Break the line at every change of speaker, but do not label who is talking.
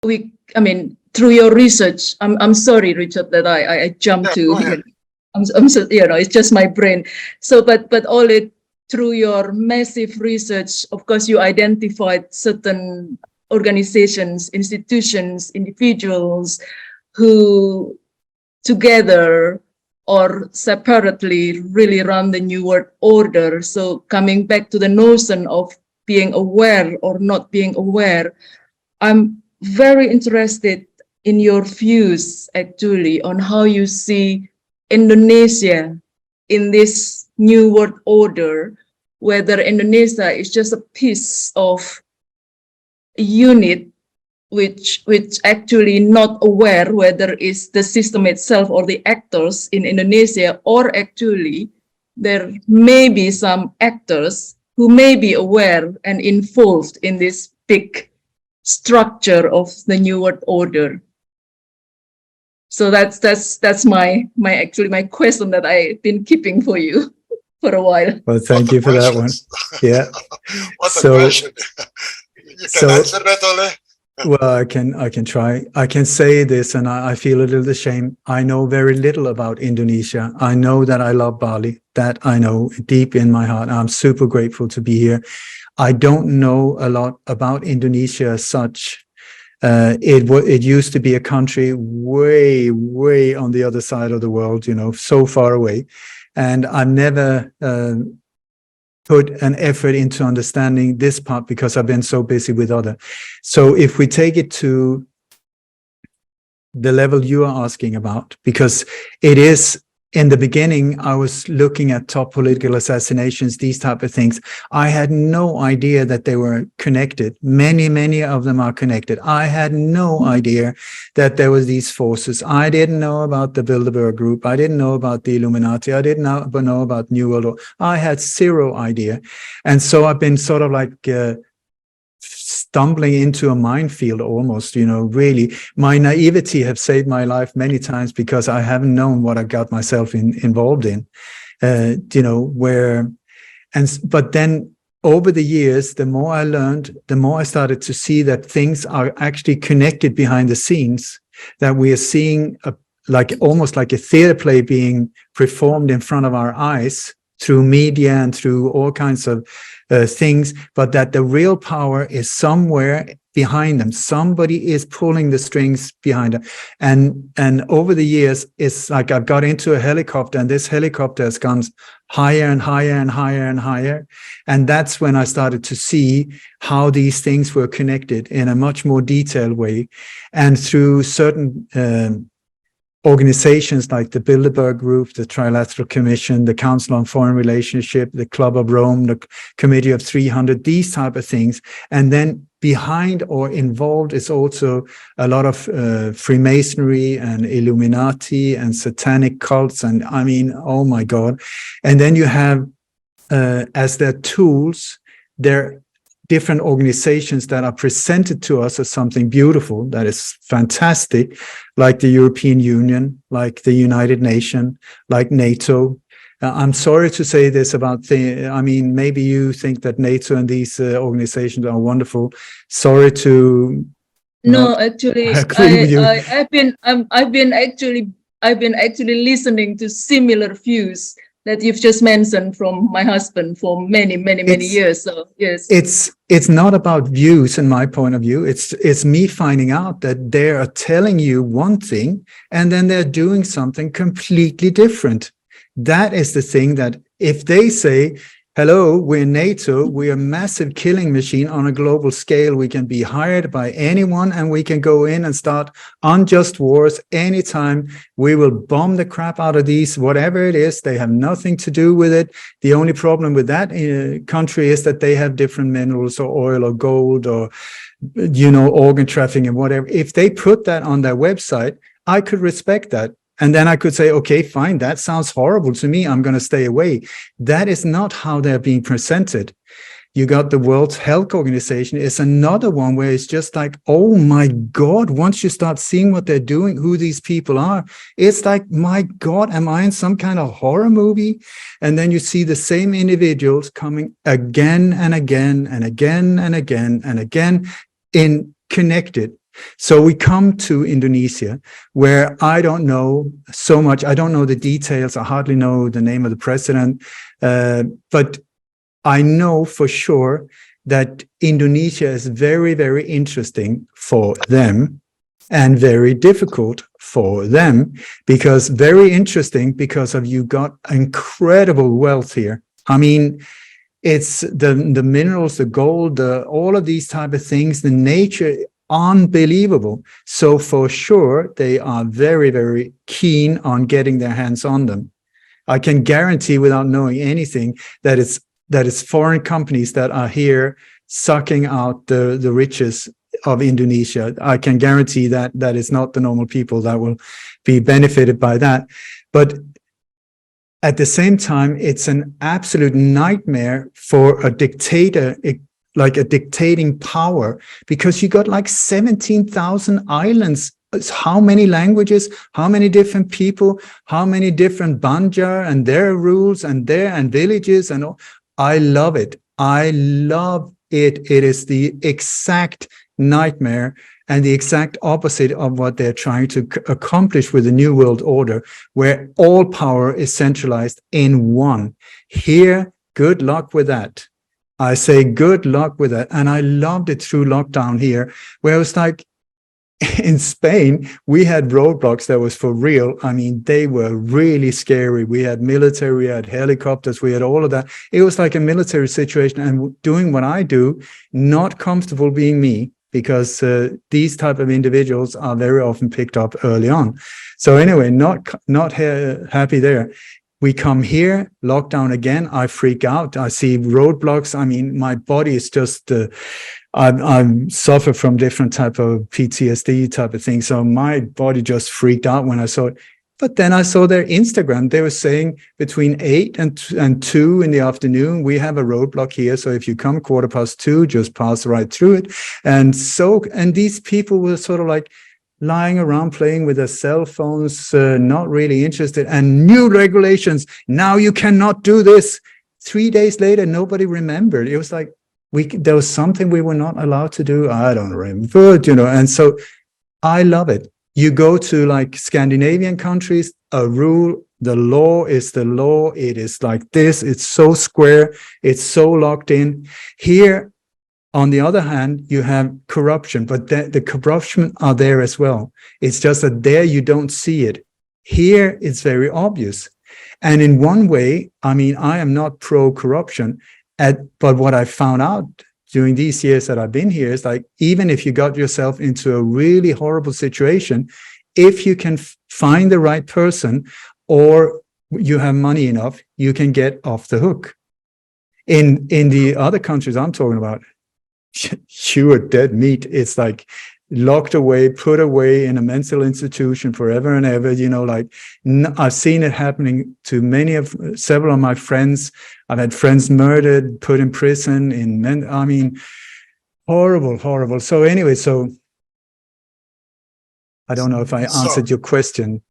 through your research, I'm sorry, Richard, that I jumped to, I'm so, it's just my brain. So, but all it, through your massive research, of course, you identified certain organizations, institutions, individuals who together or separately really run the New World Order. So coming back to the notion of being aware or not being aware, I'm very interested in your views actually on how you see Indonesia in this New World Order, whether Indonesia is just a piece of a unit which actually not aware whether it's the system itself or the actors in Indonesia, or actually there may be some actors who may be aware and involved in this big structure of the New World Order. So that's my question that I've been keeping for you for a while.
Well, thank you for that one. Yeah.
What a question. You can answer that, Ole?
Well, I can try. I can say this, and I feel a little ashamed. I know very little about Indonesia. I know that I love Bali. That I know deep in my heart. I'm super grateful to be here. I don't know a lot about Indonesia as such. It used to be a country way, way on the other side of the world, so far away. And I've never put an effort into understanding this part because I've been so busy with other. So if we take it to the level you are asking about, because it is, in the beginning, I was looking at top political assassinations, these type of things. I had no idea that they were connected. Many, many of them are connected. I had no idea that there was these forces. I didn't know about the Bilderberg Group. I didn't know about the Illuminati. I didn't know about New World Order. I had zero idea. And so I've been sort of like stumbling into a minefield almost, really. My naivety have saved my life many times because I haven't known what I got myself involved in, but then over the years, the more I learned, the more I started to see that things are actually connected behind the scenes, that we are seeing almost like a theater play being performed in front of our eyes through media and through all kinds of things, but that the real power is somewhere behind them. Somebody is pulling the strings behind them. And over the years, it's like I've got into a helicopter, and this helicopter has gone higher and higher and higher and higher. And that's when I started to see how these things were connected in a much more detailed way. And through certain organizations like the Bilderberg Group, the Trilateral Commission, the Council on Foreign Relationship, the Club of Rome, the Committee of 300, these type of things. And then behind or involved is also a lot of Freemasonry and Illuminati and satanic cults. And I mean, oh my God. And then you have, as their tools, their different organizations that are presented to us as something beautiful, that is fantastic, like the European Union, like the United Nations, like NATO. I'm sorry to say this about maybe you think that NATO and these organizations are wonderful. Sorry to
no, actually,
agree with you.
I've been actually listening to similar views that you've just mentioned from my husband for many years. So yes,
it's not about views in my point of view. It's me finding out that they are telling you one thing and then they're doing something completely different. That is the thing, that if they say, hello, we're NATO, we're a massive killing machine on a global scale, we can be hired by anyone and we can go in and start unjust wars anytime. We will bomb the crap out of these, whatever it is. They have nothing to do with it. The only problem with that country is that they have different minerals or oil or gold or, organ trafficking and whatever. If they put that on their website, I could respect that. And then I could say, okay, fine, that sounds horrible to me. I'm going to stay away. That is not how they're being presented. You got the World Health Organization. It's another one where it's just like, oh my God, once you start seeing what they're doing, who these people are, it's like, my God, am I in some kind of horror movie? And then you see the same individuals coming again and again and again and again and again in connected. So we come to Indonesia, where I don't know so much. I don't know the details. I hardly know the name of the president, but I know for sure that Indonesia is very, very interesting for them and very difficult for them, because very interesting because of you got incredible wealth here. I mean, it's the minerals, the gold, all of these type of things, the nature, unbelievable. So for sure, they are very, very keen on getting their hands on them. I can guarantee without knowing anything that it's foreign companies that are here sucking out the riches of Indonesia. I can guarantee that it's not the normal people that will be benefited by that. But at the same time, it's an absolute nightmare for a dictator, like a dictating power, because you got like 17,000 islands. How many languages, how many different people, how many different Banjar and their rules and villages and all. I love it. I love it. It is the exact nightmare and the exact opposite of what they're trying to accomplish with the New World Order, where all power is centralized in one. Here, good luck with that. I say good luck with that. And I loved it through lockdown here, where it was like, in Spain, we had roadblocks that was for real. I mean, they were really scary. We had military, we had helicopters, we had all of that. It was like a military situation, and doing what I do, not comfortable being me, because these type of individuals are very often picked up early on. So anyway, not happy there. We come here, lockdown again, I freak out. I see roadblocks. I mean, my body is just, I suffer from different type of PTSD type of thing. So my body just freaked out when I saw it. But then I saw their Instagram. They were saying between 8 and 2 in the afternoon, we have a roadblock here. So if you come 2:15, just pass right through it. And these people were sort of like lying around playing with their cell phones, not really interested. And new regulations. Now you cannot do this. 3 days later, nobody remembered. It was like, there was something we were not allowed to do. I don't remember, and so I love it. You go to like Scandinavian countries, a rule, the law is the law. It is like this. It's so square. It's so locked in. Here, on the other hand, you have corruption, but the corruption are there as well. It's just that there you don't see it. Here, it's very obvious. And in one way, I mean, I am not pro-corruption, but what I found out during these years that I've been here is like, even if you got yourself into a really horrible situation, if you can find the right person or you have money enough, you can get off the hook. In the other countries I'm talking about, you are dead meat. It's like locked away, put away in a mental institution forever and ever. I've seen it happening to several of my friends. I've had friends murdered, put in prison, I mean, horrible, horrible. So anyway, I don't know if I answered your question.